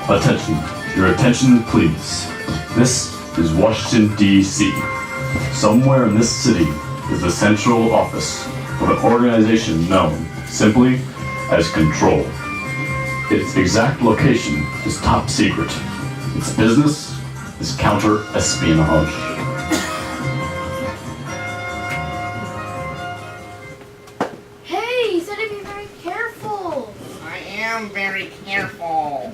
Attention. Your attention, please. This is Washington, D.C. Somewhere in this city is the central office of an organization known simply as Control. Its exact location is top secret. Its business is counter-espionage. Hey, he said to be very careful. I am very careful.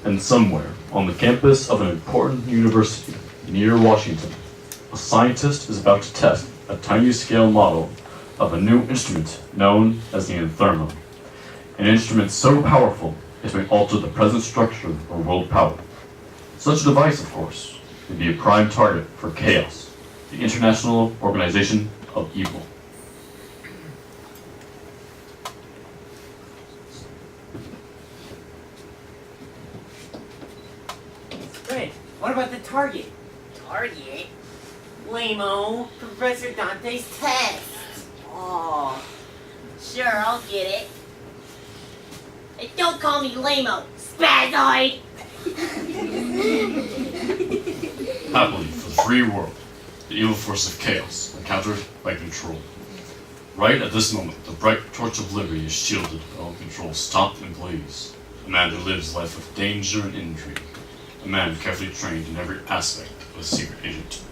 And somewhere on the campus of an important university near Washington, a scientist is about to test a tiny scale model of a new instrument known as the Anthermo. An instrument so powerful it may alter the present structure of world power. Such a device, of course, would be a prime target for Chaos, the International Organization of Evil. Fred, what about the target? Target? Lame-o, Professor Dante's test. Oh, sure, I'll get it. Hey, don't call me lame-o, spazoid! Happily for the free world, the evil force of Chaos, encountered by Control. Right at this moment, the bright torch of liberty is shielded by all Control's top employees. A man who lives life of danger and intrigue. A man carefully trained in every aspect of a secret agent.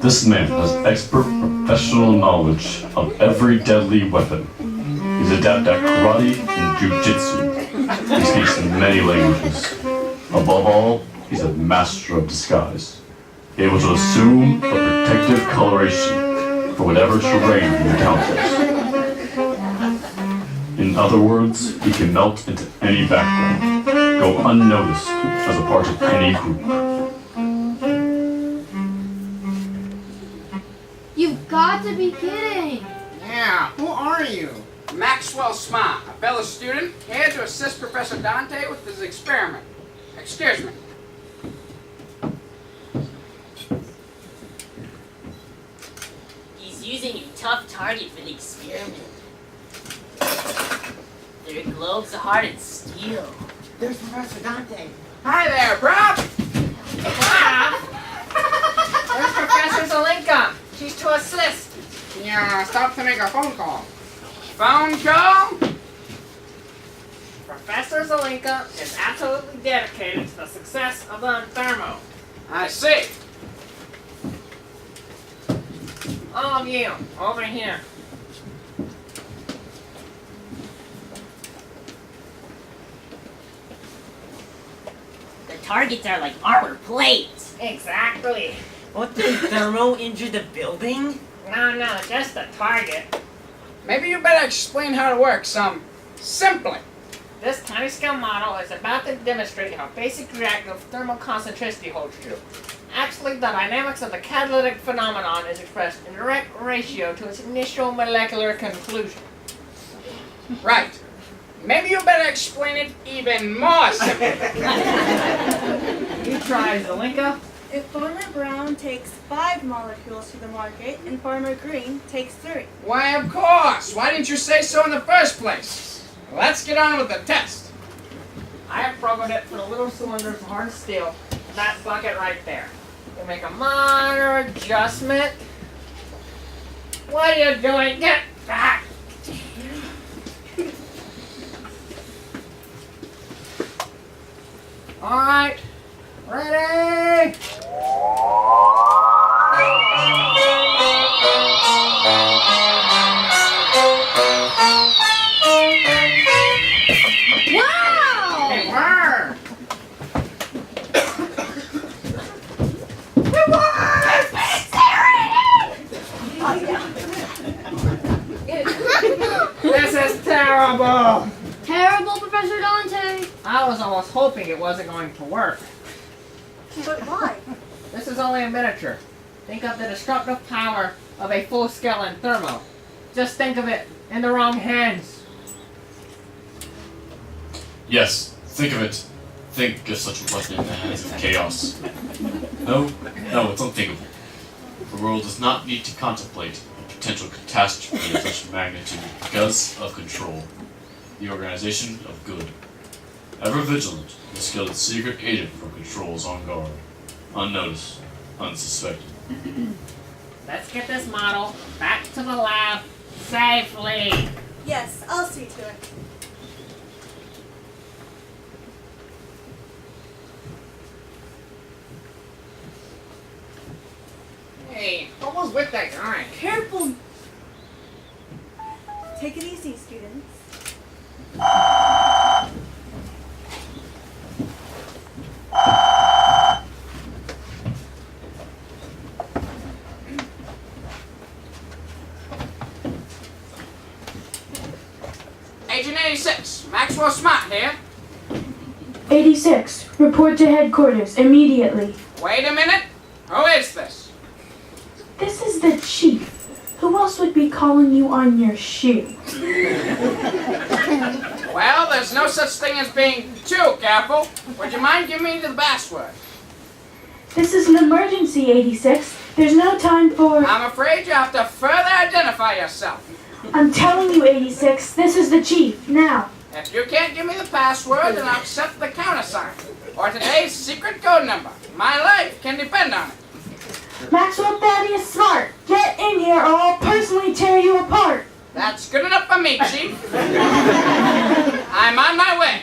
This man has expert professional knowledge of every deadly weapon. He's adept at karate and jujitsu. He speaks in many languages. Above all, he's a master of disguise, able to assume a protective coloration for whatever terrain he encounters. In other words, he can melt into any background, go unnoticed as a part of any group. You've got to be kidding. Yeah, who are you? Maxwell Smart, a fellow student, here to assist Professor Dante with his experiment. Excuse me. He's using a tough target for the experiment. Their globes are hard as steel. There's Professor Dante. Hi there, Prof! Where's Professor Zelenka? She's to assist. Yeah, stop to make a phone call. Phone call? Professor Zelenka is absolutely dedicated to the success of the Anthermo. I see. All of you, over here. The targets are like armor plates. Exactly. Won't the thermo injure the building? No, just the target. Maybe you better explain how it works, simply. This tiny scale model is about to demonstrate how basic reactive thermal concentricity holds true. Actually, the dynamics of the catalytic phenomenon is expressed in direct ratio to its initial molecular conclusion. Right. Maybe you better explain it even more simply. You try, Zelenka. If Farmer Brown takes 5 molecules to the market and Farmer Green takes 3. Why, of course. Why didn't you say so in the first place? Let's get on with the test. I have programmed it for the little cylinders of hard steel. That bucket right there. You make a minor adjustment. What are you doing? Get back! All right, ready? Wow! It worked! This is terrible! Terrible, Professor Dante. I was almost hoping it wasn't going to work. But why? This is only a miniature. Think of the destructive power of a full-scale Anthermo. Just think of it in the wrong hands. Yes, think of it. Think of such a weapon in the hands of Chaos. No, it's unthinkable. The world does not need to contemplate potential catastrophe of such magnitude because of control, the organization of good. Ever vigilant, the skilled secret agent for control is on guard, unnoticed, unsuspected. Let's get this model back to the lab safely. Yes, I'll see to it. Hey, what was with that guy? Careful. Take it easy, students. Agent 86, Maxwell Smart here. 86, report to headquarters immediately. Wait a minute. Who is this? This is the chief. Who else would be calling you on your shoe? Well, there's no such thing as being too careful. Would you mind giving me the password? This is an emergency, 86. There's no time for... I'm afraid you have to further identify yourself. I'm telling you, 86, this is the chief, now. If you can't give me the password, then I'll accept the countersign. Or today's secret code number. My life can depend on it. Maxwell Thaddeus Smart, get in here or I'll personally tear you apart. That's good enough for me, Chief. I'm on my way.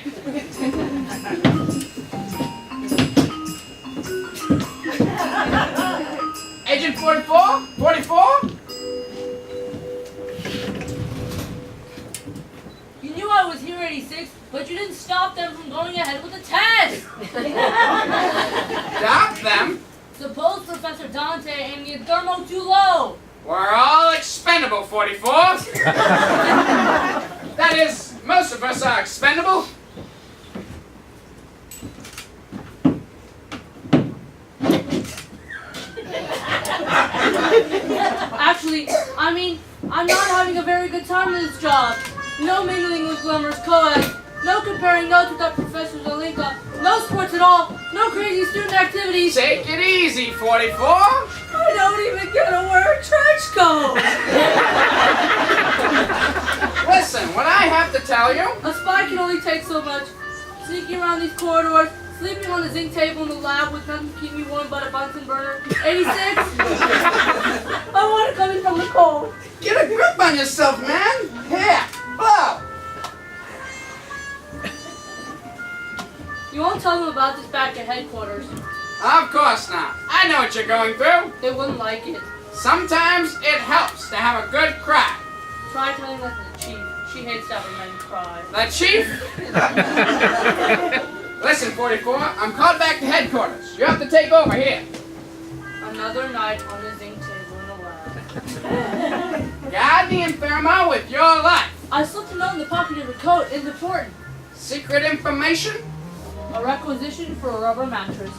Agent 44? 44? You knew I was here, 86, but you didn't stop them from going ahead with the test! Stop them? Suppose Professor Dante aimed the thermo too low! We're all expendable, 44. That is, most of us are expendable. Actually, I'm not having a very good time in this job. No mingling with Glummer's co-ed, no comparing notes with that Professor Zelinka, no sports at all, no crazy student activities. Take it easy, 44. I don't even get to wear a trench coat! Listen, what I have to tell you, A spy can only take so much. Sneaking around these corridors, sleeping on the zinc table in the lab with nothing to keep me warm but a Bunsen burner. 86? I want to come in from the cold. get a grip on yourself, man. Here, blow. You won't tell them about this back at headquarters. Of course not. I know what you're going through. They wouldn't like it. Sometimes it helps to have a good cry. Try telling that to the chief. She hates having men cry. The chief? Listen, 44, I'm called back to headquarters. You have to take over here. Another night on the zinc table in the lab. Guard the Infermo with your life. I slipped a note in the pocket of your coat. It's important. Secret information? A requisition for a rubber mattress.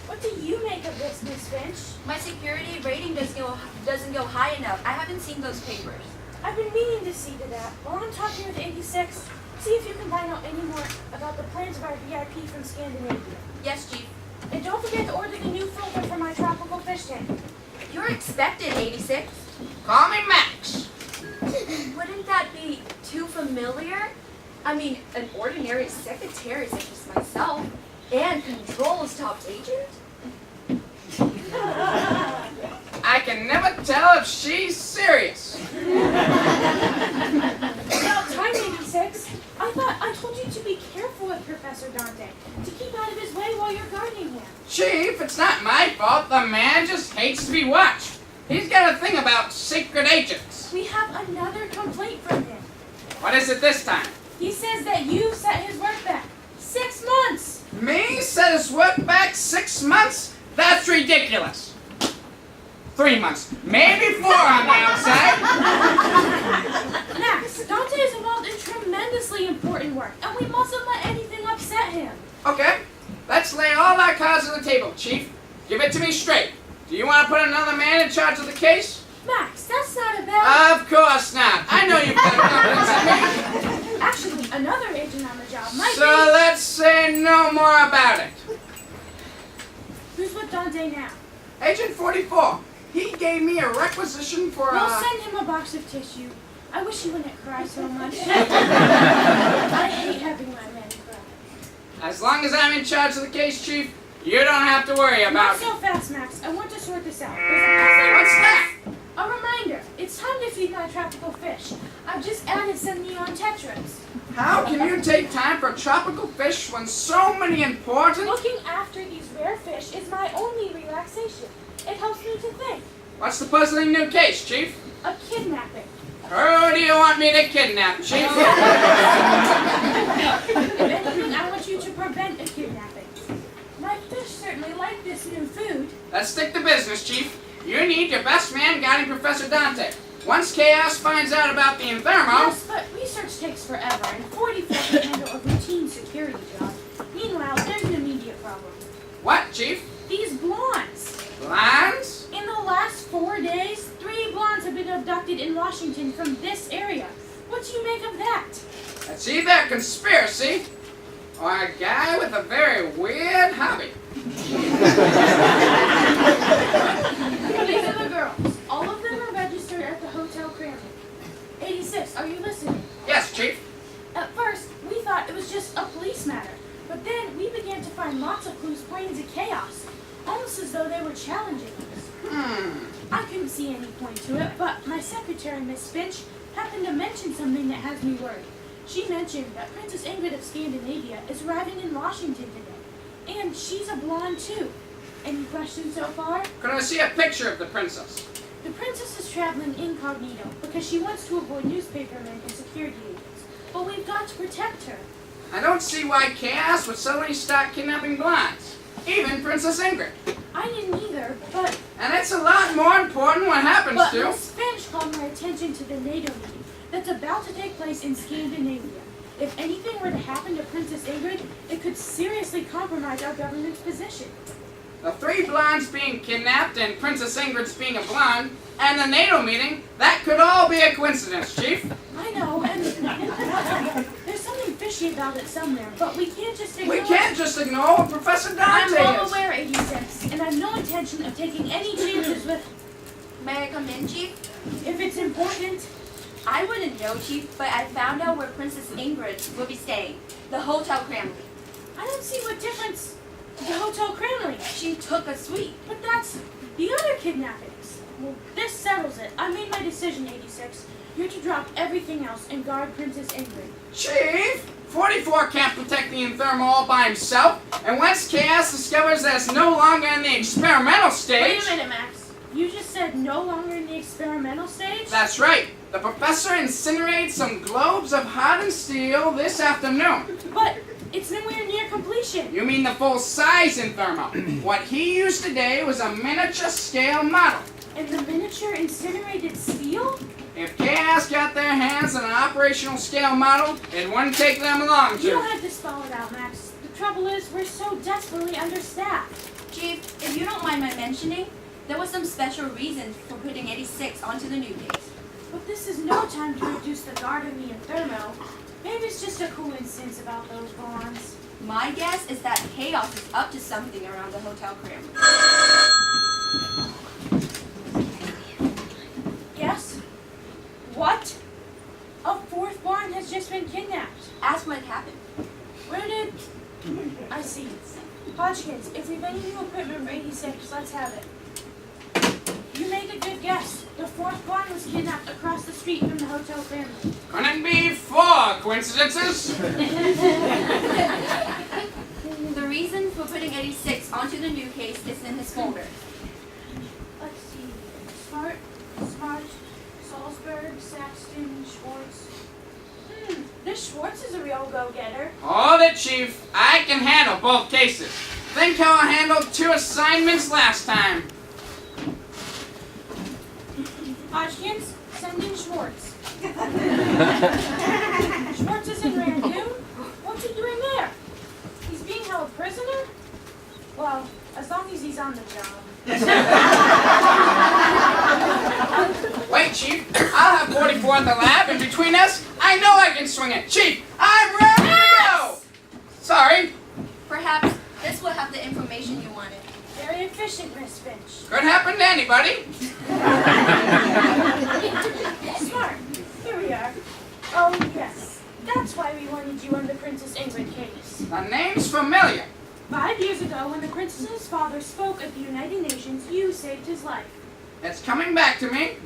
What do you make of this, Miss Finch? My security rating doesn't go high enough. I haven't seen those papers. I've been meaning to see to that. While I'm talking with 86, see if you can find out any more about the plans of our VIP from Scandinavia. Yes, Chief. And don't forget to order the new filter for my tropical fish tank. You're expected, 86. Call me Max. Wouldn't that be too familiar? I mean, an ordinary secretary such as myself and Control's top agent? I can never tell if she's serious. About time, 86. I told you to be careful with Professor Dante, to keep out of his way while you're guarding him. Chief, it's not my fault. The man just hates to be watched. He's got a thing about secret agents. We have another complaint from him. What is it this time? He says that you set his work back 6 months. Me set his work back 6 months? That's ridiculous. 3 months, maybe 4 on the outside. Max, Dante is involved in tremendously important work, and we mustn't let anything upset him. Okay, let's lay all our cards on the table, Chief. Give it to me straight. Do you want to put another man in charge of the case? Max, that's not a bad... Of course not. I know you've got confidence in me. Actually, another agent on the job might So let's say no more about it. be... Who's with Dante now? Agent 44. He gave me a requisition for We'll send him a box of tissue. I wish he wouldn't cry so much. I hate having my men cry. As long as I'm in charge of the case, Chief, you don't have to worry Not about so it. fast, Max. I want to sort this out. What's that? A reminder. It's time to feed my tropical fish. I've just added some neon tetras. How can you take time for tropical fish when so many important... Looking after these rare fish is my only relaxation. It helps me to think. What's the puzzling new case, Chief? A kidnapping. Who do you want me to kidnap, Chief? If anything, I want you to prevent a kidnapping. My fish certainly like this new food. Let's stick to business, Chief. You need your best man guiding Professor Dante. Once Chaos finds out about the Inthermo... Yes, but research takes forever, and 44 can handle a routine security job. Meanwhile, there's an immediate problem. What, Chief? These blondes. Blondes? In the last 4 days, 3 blondes have been abducted in Washington from this area. What do you make of that? It's either a conspiracy or a guy with a very weird hobby. These are the girls. All of them are registered at the Hotel Cranley. 86, are you listening? Yes, Chief. At first, we thought it was just a police matter, but then we began to find lots of clues pointing to chaos, almost as though they were challenging us. I couldn't see any point to it, but my secretary, Miss Finch, happened to mention something that has me worried. She mentioned that Princess Ingrid of Scandinavia is arriving in Washington today, and she's a blonde too. Any questions so far? Could I see a picture of the princess? The princess is traveling incognito because she wants to avoid newspapermen and security agents, but we've got to protect her. I don't see why Chaos would suddenly start kidnapping blondes. Even Princess Ingrid. I didn't either, but And it's a lot more important what happens to... Miss Finch called my attention to the NATO meeting that's about to take place in Scandinavia. If anything were to happen to Princess Ingrid, it could seriously compromise our government's position. The 3 blondes being kidnapped and Princess Ingrid's being a blonde, and the NATO meeting, that could all be a coincidence, Chief. I know, and there's something fishy about it somewhere, but we can't just ignore We can't just ignore what Professor Dante I'm well is. aware, 86, and I've no intention of taking any chances with... May I come in, Chief? If it's important, I wouldn't know, Chief, but I found out where Princess Ingrid will be staying. The Hotel Cranley. I don't see what difference the Hotel Cranley. She took a suite. But that's the other kidnappings. Well, this settles it. I made my decision, 86. You're to drop everything else and guard Princess Ingrid. Chief, 44 can't protect the Inthermo all by himself, and once Chaos discovers that it's no longer in the experimental stage... Wait a minute, Max. You just said no longer in the experimental stage? That's right. The professor incinerated some globes of hardened steel this afternoon. But it's nowhere near completion. You mean the full-size Inthermo. What he used today was a miniature scale model. And the miniature incinerated steel? If Chaos got their hands on an operational scale model, it wouldn't take them long You don't to. have to spell it out, Max. The trouble is, we're so desperately understaffed. Chief, if you don't mind my mentioning, there was some special reason for putting 86 onto the new case. But this is no time to reduce the guard in the Inthermo. Maybe it's just a coincidence about those bonds. My guess is that Chaos is up to something around the Hotel Cranley. Yes? What? A 4th bond has just been kidnapped. Ask what happened. Where did... I see. Hodgkins, if we've any new equipment for 86, let's have it. You made a good guess. The 4th bond was kidnapped across the street from the Hotel Cranley. Couldn't be 4 coincidences. The reason for putting 86 onto the new case is in his folder. Let's see. Smart, Salzburg, Saxton, Schwartz. This Schwartz is a real go-getter. Hold it, Chief. I can handle both cases. think how I handled 2 assignments last time. Hodgkins, send in Schwartz. Schwartz is in Rangoon? What's he doing there? He's being held prisoner? Well, as long as he's on the job. Wait, Chief. I'll have 44 at the lab, and between us, I know I can swing it. Chief, I'm ready to go! Sorry. Perhaps this will have the information you wanted. Very efficient, Miss Finch. Could happen to anybody. Smart. Here we are. Oh, yes. That's why we wanted you on the Princess Ingrid case. The name's familiar. 5 years ago, when the princess's father spoke at the United Nations, you saved his life. It's coming back to me.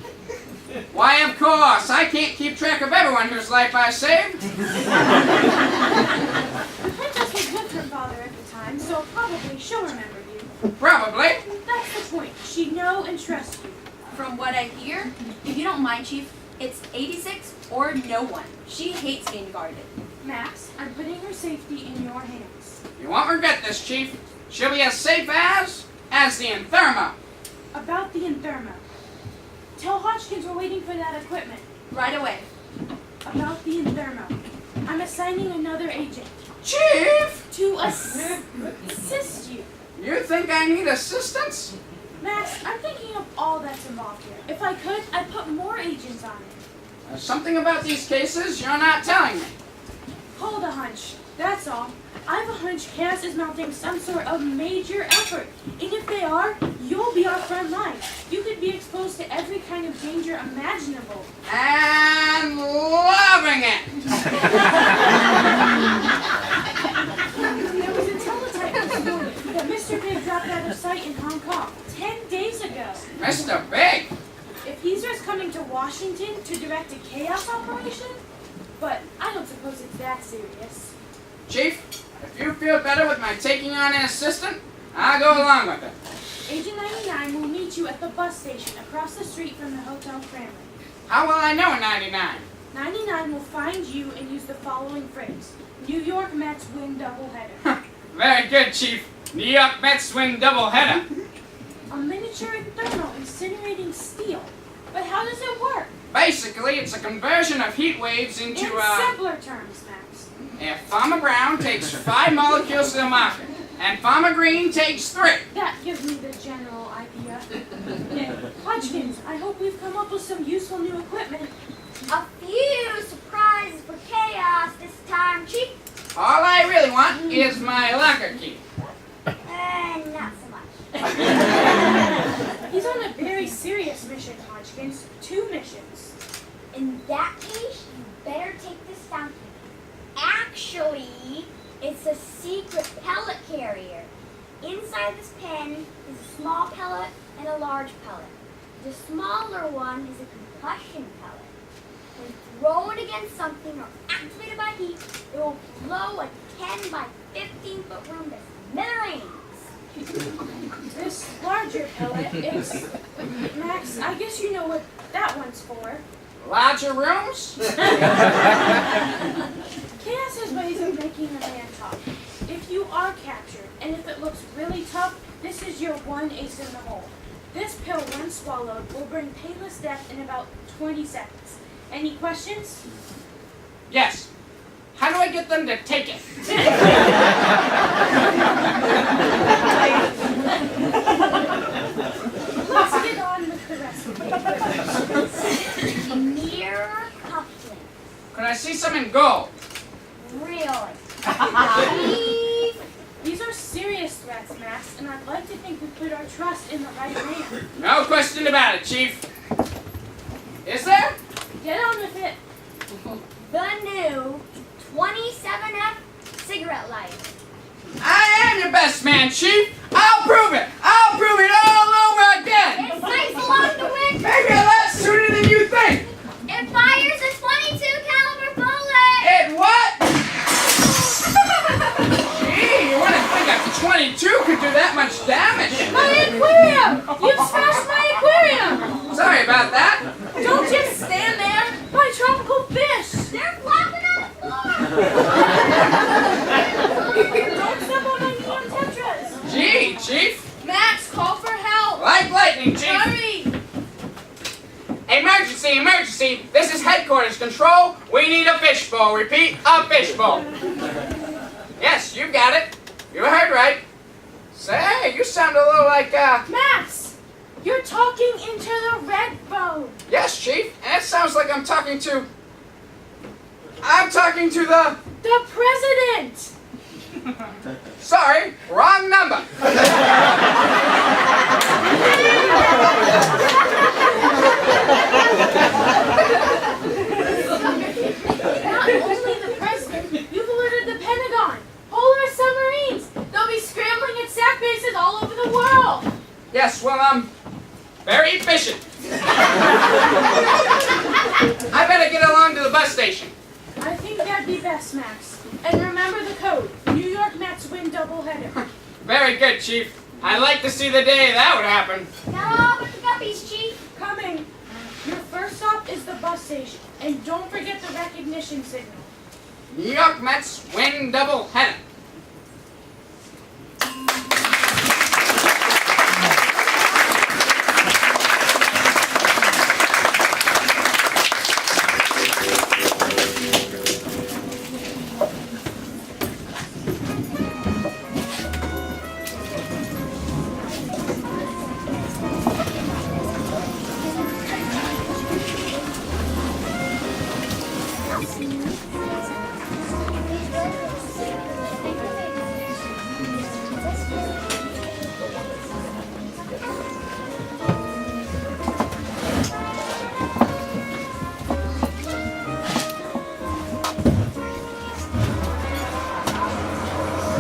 Why, of course. I can't keep track of everyone whose life I saved. The princess was with her father at the time, so probably she'll remember you. Probably. That's the point. She'd know and trust you. From what I hear, if you don't mind, Chief, it's 86 or no one. She hates being guarded. Max, I'm putting her safety in your hands. You won't regret this, Chief. She'll be as safe as the Inthermo. About the Inthermo. Tell Hodgkins we're waiting for that equipment. Right away. About the Inthermo. I'm assigning another agent. Chief! To assist you. You think I need assistance? Max, I'm thinking of all that's involved here. If I could, I'd put more agents on it. There's something about these cases you're not telling me. Hold a hunch. That's all. I have a hunch Chaos is mounting some sort of major effort. And if they are, you'll be our front line. You could be exposed to every kind of danger imaginable. And loving it. There was a teletype this morning that Mr. Big dropped out of sight in Hong Kong 10 days ago. Mr. Big. If he's just coming to Washington to direct a chaos operation, but I don't suppose it's that serious. Chief, if you feel better with my taking on an assistant, I'll go along with it. Agent 99 will meet you at the bus station across the street from the Hotel Cranley. How will I know in 99? 99 will find you and use the following phrase. New York Mets win doubleheader. Very good, Chief. New York Mets win doubleheader. A miniature thermal incinerating steel. But how does it work? Basically, it's a conversion of heat waves into, In simpler terms, Max. if Farmer Brown takes 5 molecules to the market, and Farmer Green takes 3. That gives me the general idea. Hodgkins, I hope we've come up with some useful new equipment. A few surprises for Chaos this time, Chief. All I really want is my locker key. Not so much. He's on a very serious mission, Hodgkins. 2 missions. In that case, you better take this down. Actually, it's a secret pellet carrier. Inside this pen is a small pellet and a large pellet. The smaller one is a combustion pellet. When thrown against something or activated by heat, it will blow a 10 by 15 foot room to smithereens. This larger pellet is... Max, I guess you know what that one's for. Larger rooms? Chaos has ways of making a man talk. If you are captured, and if it looks really tough, this is your one ace in the hole. This pill, when swallowed, will bring painless death in about 20 seconds. Any questions? Yes. How do I get them to take it? Let's get on with the rest of the equipment. Mirror coupling. Could I see some in gold? Really? These are serious threats, Max, and I'd like to think we put our trust in the right man. No question about it, Chief. Is there? Get on with it. The new 27F cigarette light. I am your best man, Chief. I'll prove it. I'll prove it all over again. It sights along the wick. Maybe a lot sooner than you think. It fires a 22 caliber bullet. It what? Gee, you wouldn't think a 22 could do that much damage. My aquarium! You've smashed my aquarium! Sorry about that. Don't just stand there! My tropical fish! They're flopping on the floor. Don't step on my neon tetras! control, we need a fishbowl. Repeat, a fishbowl. Yes, you got it. You heard right. Say, you sound a little like, Max! You're talking into the red phone. Yes, Chief, and it sounds like I'm talking to the... The president! Sorry, wrong number. Not only the president, you've alerted the Pentagon. Polar submarines. They'll be scrambling at SAC bases all over the world. Yes, well, I'm very efficient. I better get along to the bus station. I think that'd be best, Max. And remember the code. New York Mets win doubleheader. Very good, Chief. I'd like to see the day that would happen. Now, with the guppies, Chief. Coming. Your first stop is the bus station. And don't forget the recognition signal. New York Mets win doubleheader.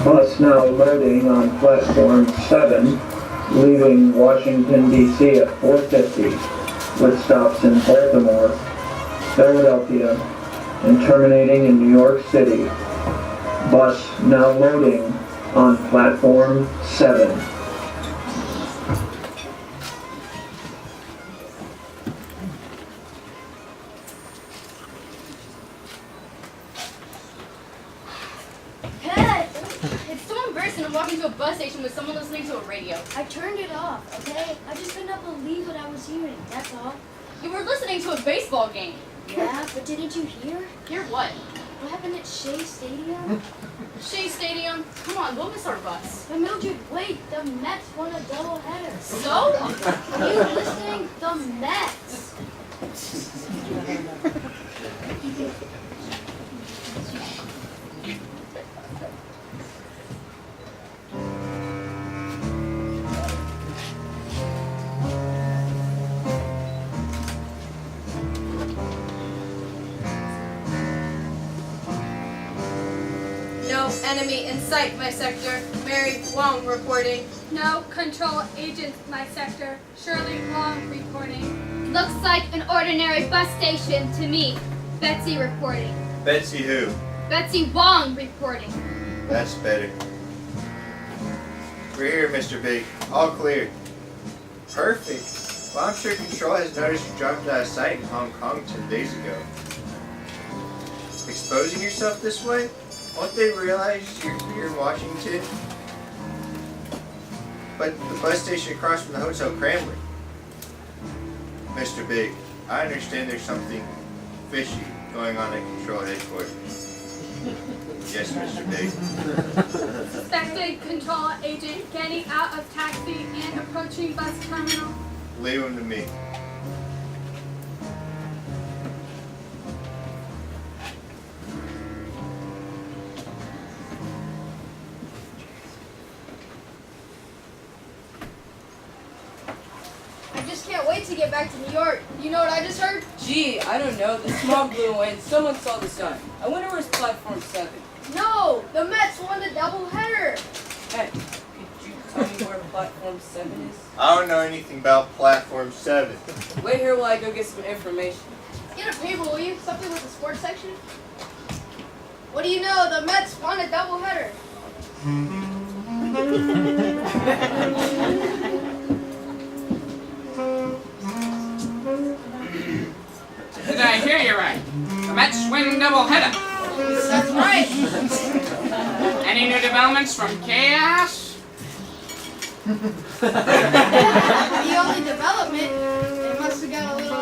Bus now loading on platform 7, leaving Washington, D.C. at 4:50, with stops in Baltimore, Philadelphia, and terminating in New York City. Bus now loading on platform 7. It's so embarrassing to walk into a bus station with someone listening to a radio. I turned it off, okay? I just could not believe what I was hearing, that's all. You were listening to a baseball game. Yeah, but didn't you hear? Hear what? What happened at Shea Stadium? Shea Stadium? Come on, we'll miss our bus. But Mildred, wait, the Mets won a doubleheader. So? Are you listening? The Mets. No enemy in sight, my sector. Mary Wong reporting. No control agent, my sector. Shirley Long reporting. Looks like an ordinary bus station to me. Betsy reporting. Betsy who? Betsy Wong reporting. That's better. We're here, Mr. Big. All clear. Perfect. Well, I'm sure Control has noticed you dropped out of sight in Hong Kong 10 days ago. Exposing yourself this way? Won't they realize you're here in Washington? But the bus station across from the Hotel Cranberry. Mr. Big, I understand there's something fishy going on at Control Headquarters. Yes, Mr. Big. Suspected control agent getting out of taxi and approaching bus terminal. Leave him to me. I just can't wait to get back to New York. You know what I just heard? Gee, I don't know. The smog blew away and someone saw the sun. I wonder where's platform 7. No, the Mets won the doubleheader. Hey, could you tell me where platform 7 is? I don't know anything about Platform 7. Wait here while I go get some information. Get a paper, will you? Something with the sports section? What do you know? The Mets won a doubleheader. Did I hear you right? The Mets win doubleheader. That's right. Any new developments from Chaos? The only development, it must have got a little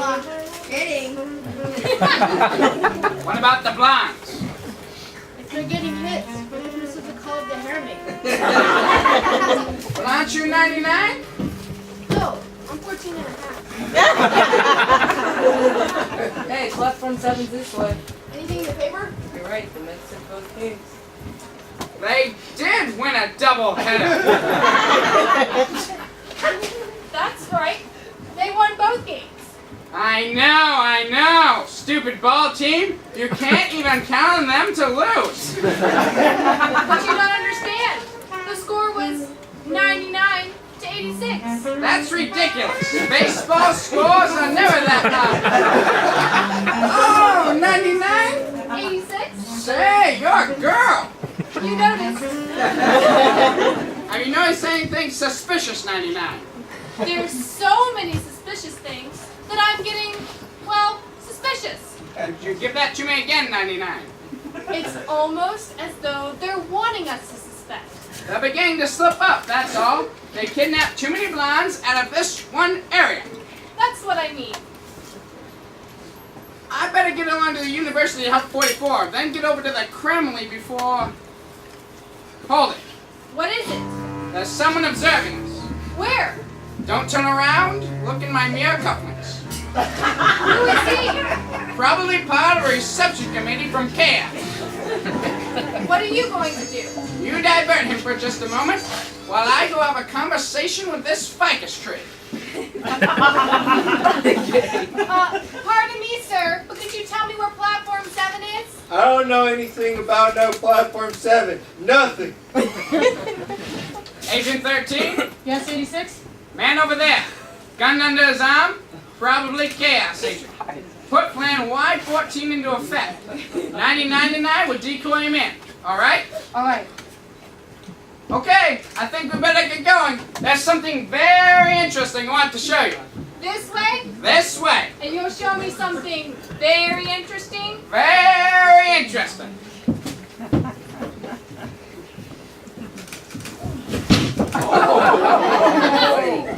Kidding. What about the blondes? If they're getting hits, what is the call of the hair maker? Well, aren't you 99? No, I'm 14 and a half. Hey, platform 7's this way. Anything in the paper? You're right, the Mets took both games. They did win a doubleheader. That's right. They won both games. I know. Stupid ball team. You can't even count on them to lose. But you don't understand. The score was 99 to 86. That's ridiculous. Baseball scores are never that high. Oh, 99? 86? Say, you're a girl. You noticed. Have you noticed anything suspicious, 99? There's so many suspicious things that I'm getting, well, suspicious. Could you give that to me again, 99? It's almost as though they're wanting us to suspect. They're beginning to slip up, that's all. They kidnapped too many blondes out of this one area. That's what I mean. I better get along to the University of Health 44, then get over to the Kremlin before... Hold it. What is it? There's someone observing us. Where? Don't turn around. Look in my mirror cufflinks. Who is he? Probably part of a reception committee from Chaos. What are you going to do? You divert him for just a moment while I go have a conversation with this ficus tree. Pardon me, sir, but could you tell me where platform 7 is? I don't know anything about no platform 7. Nothing. Agent 13? Yes, 86? Man over there. Gun under his arm? Probably Chaos Agent. Put plan Y14 into effect. 99 and I would decoy him in. Alright? Alright. Okay, I think we better get going. There's something very interesting I want to show you. This way? This way. And you'll show me something very interesting? Very interesting.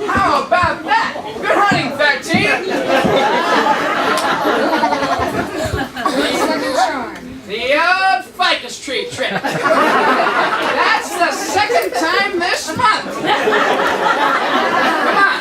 How about that? Good hunting, 13. The old ficus tree trick. That's the second time this month. Come on.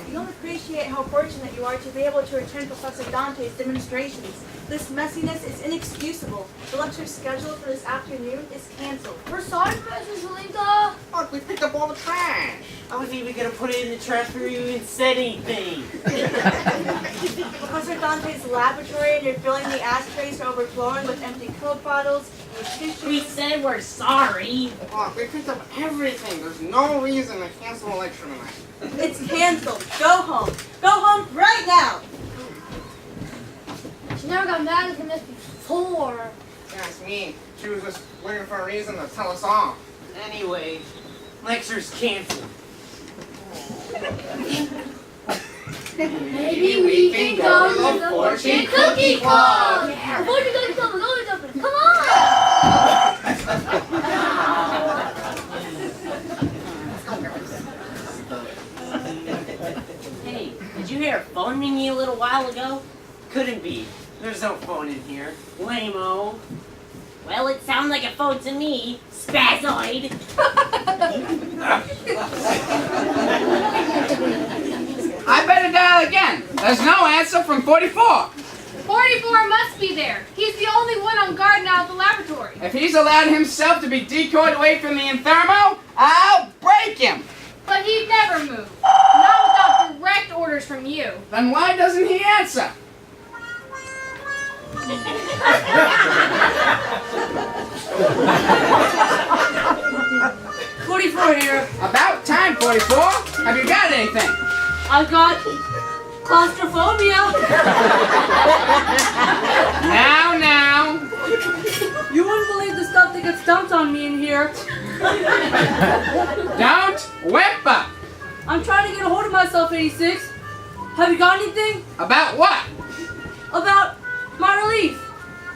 You don't appreciate how fortunate you are to be able to attend Professor Dante's demonstrations. This messiness is inexcusable. The lecture scheduled for this afternoon is canceled. We're sorry, Professor Zelinka. Look, we picked up all the trash. I wasn't even gonna put it in the trash before you even said anything. Professor Dante's laboratory, and you're filling the ashtrays to overflowing with empty Coke bottles and tissues. We said we're sorry. Look, we picked up everything. There's no reason to cancel a lecture tonight. It's canceled. Go home. Go home right now. She never got mad at this before. That's me. She was just looking for a reason to tell us off. Anyway, lecture's canceled. Maybe we can go to the Fortune Cookie Club. Yeah. The Fortune Cookie Club is always open. Come on. Hey, did you hear a phone ringing a little while ago? Couldn't be. There's no phone in here. Lame-o. Well, it sounded like a phone to me. Spazoid. I better dial again. There's no answer from 44. 44 must be there. He's the only one on guard now at the laboratory. If he's allowed himself to be decoyed away from the Inthermo, I'll break him. But he'd never move. Not without direct orders from you. Then why doesn't he answer? 44 here. About time, 44. Have you got anything? I've got claustrophobia. Now. You wouldn't believe the stuff that gets dumped on me in here. Don't whimper. I'm trying to get a hold of myself, 86. Have you got anything? About what? About my relief.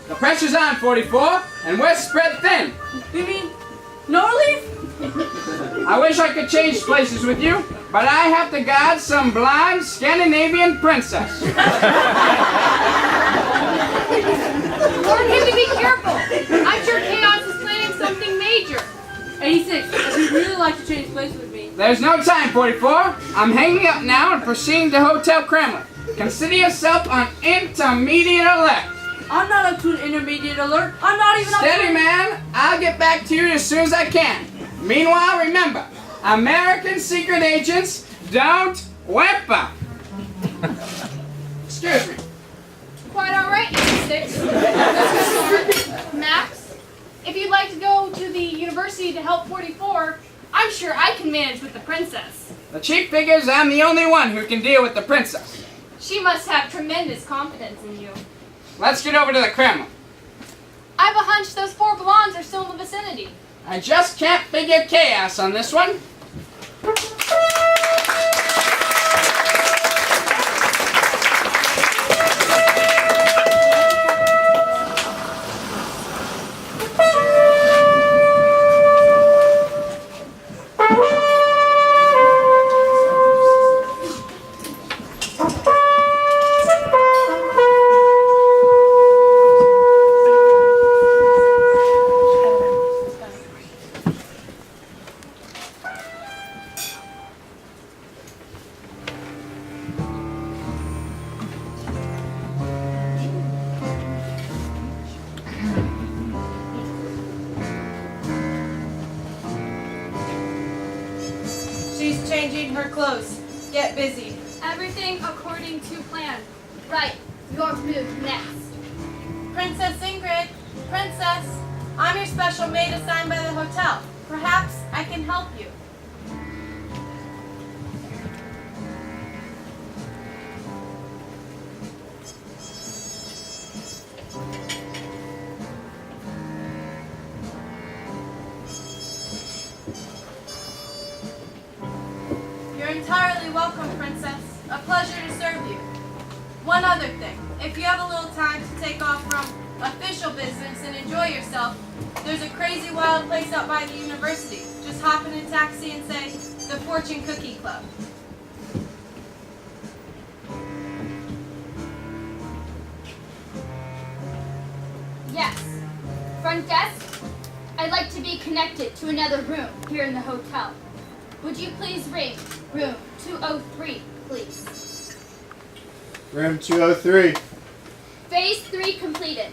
The pressure's on, 44, and we're spread thin. You mean no relief? I wish I could change places with you, but I have to guard some blind Scandinavian princess. Lord Hippie, be careful! I'm sure Chaos is planning something major. 86, if you'd really like to change places with me. There's no time, 44. I'm hanging up now and proceeding to Hotel Kremlin. Consider yourself on intermediate alert. I'm not up to an intermediate alert. I'm not even Steady, up to man. I'll get back to you as soon as I can. Meanwhile, remember, American secret agents don't whimper. Excuse me. Quite all right, 86. Max, if you'd like to go to the university to help 44, I'm sure I can manage with the princess. The chief figures I'm the only one who can deal with the princess. She must have tremendous confidence in you. Let's get over to the Kremlin. I have a hunch those 4 blondes are still in the vicinity. I just can't figure Chaos on this one. She's changing her clothes. Get busy. Everything according to plan. Right, your move next. Princess Ingrid, Princess, I'm your special maid assigned by the hotel. Perhaps I can help you. You're entirely welcome, Princess. A pleasure to serve you. One other thing. If you have a little time to take off from official business and enjoy yourself, there's a crazy wild place out by the university. Just hop in a taxi and say, the Fortune Cookie Club. Yes. Front desk, I'd like to be connected to another room here in the hotel. Would you please ring room 203, please? Room 203. Phase 3 completed.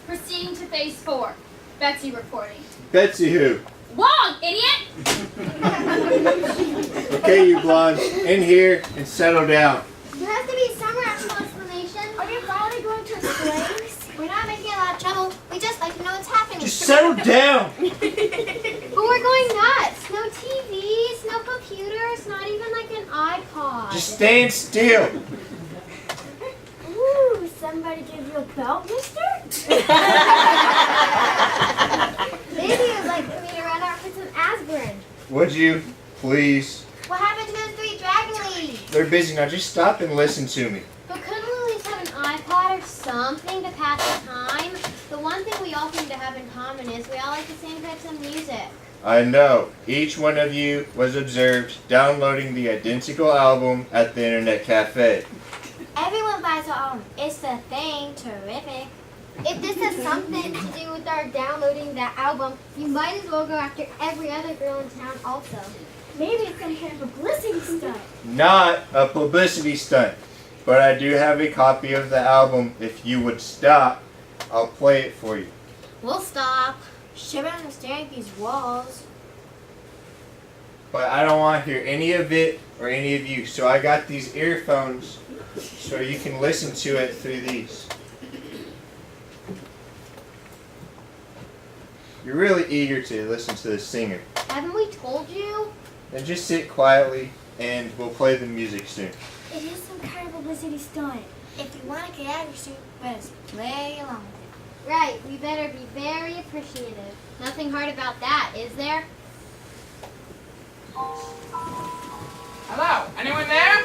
Proceeding to phase 4. Betsy reporting. Betsy who? Wrong, idiot! Okay, you blondes, in here and settle down. There has to be some rational explanation. Are you finally going to explain? We're not making a lot of trouble. We just like to know what's happening. Just settle down. But we're going nuts. No TVs, no computers, not even like an iPod. Just stand still. Ooh, somebody give you a belt, mister? Maybe you'd like me to run out for some aspirin. Would you, please? What happened to those 3 dragon ladies? They're busy now. Just stop and listen to me. But couldn't we at least have an iPod or something to pass the time? The one thing we all seem to have in common is we all like the same types of music. I know. Each one of you was observed downloading the identical album at the internet cafe. Everyone buys their own. It's the thing. Terrific. If this has something to do with our downloading that album, you might as well go after every other girl in town also. Maybe it's some kind of publicity stunt. Not a publicity stunt. But I do have a copy of the album. If you would stop, I'll play it for you. We'll stop. Shivering and staring at these walls. But I don't want to hear any of it or any of you. So I got these earphones so you can listen to it through these. You're really eager to listen to the singer. Haven't we told you? Then just sit quietly and we'll play the music soon. It is some kind of publicity stunt. If you want to get out of your suit, best play along with it. Right, we better be very appreciative. Nothing hard about that, is there? Hello, anyone there?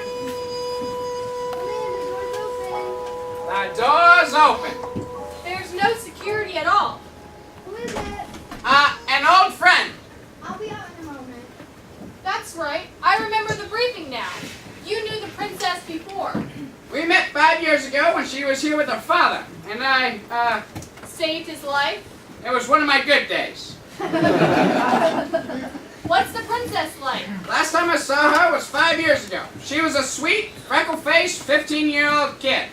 The door's open. There's no security at all. Who is it? An old friend. I'll be out in a moment. That's right. I remember the briefing now. You knew the princess before. We met 5 years ago when she was here with her father, and I, Saved his life. it was one of my good days. What's the princess like? Last time I saw her was 5 years ago. She was a sweet, freckle-faced, 15-year-old kid.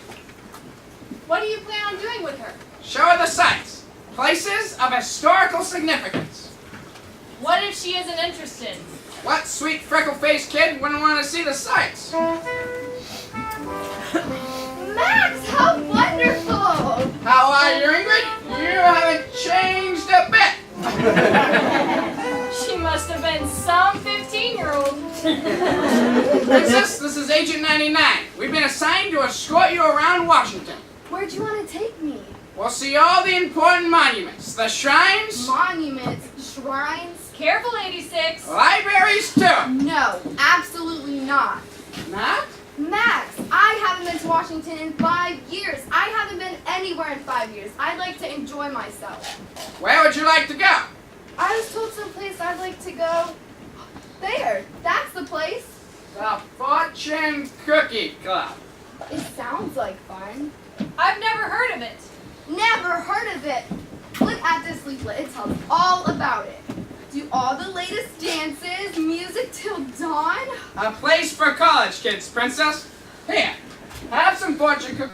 What do you plan on doing with her? Show her the sights, places of historical significance. What if she isn't interested? What sweet, freckle-faced kid wouldn't want to see the sights? Max, how wonderful! How are you, Ingrid? You haven't changed a bit. She must have been some 15-year-old. Princess, this is Agent 99. We've been assigned to escort you around Washington. Where'd you want to take me? We'll see all the important monuments, the shrines, Monuments, shrines? Careful, 86. libraries too. No, absolutely not. Not? Max, I haven't been to Washington in 5 years. I haven't been anywhere in 5 years. I'd like to enjoy myself. Where would you like to go? I was told someplace I'd like to go. There, that's the place. The Fortune Cookie Club. It sounds like fun. I've never heard of it. Never heard of it. Look at this leaflet. It tells all about it. Do all the latest dances, music till dawn. A place for college kids, Princess. Here, have some fortune cookies.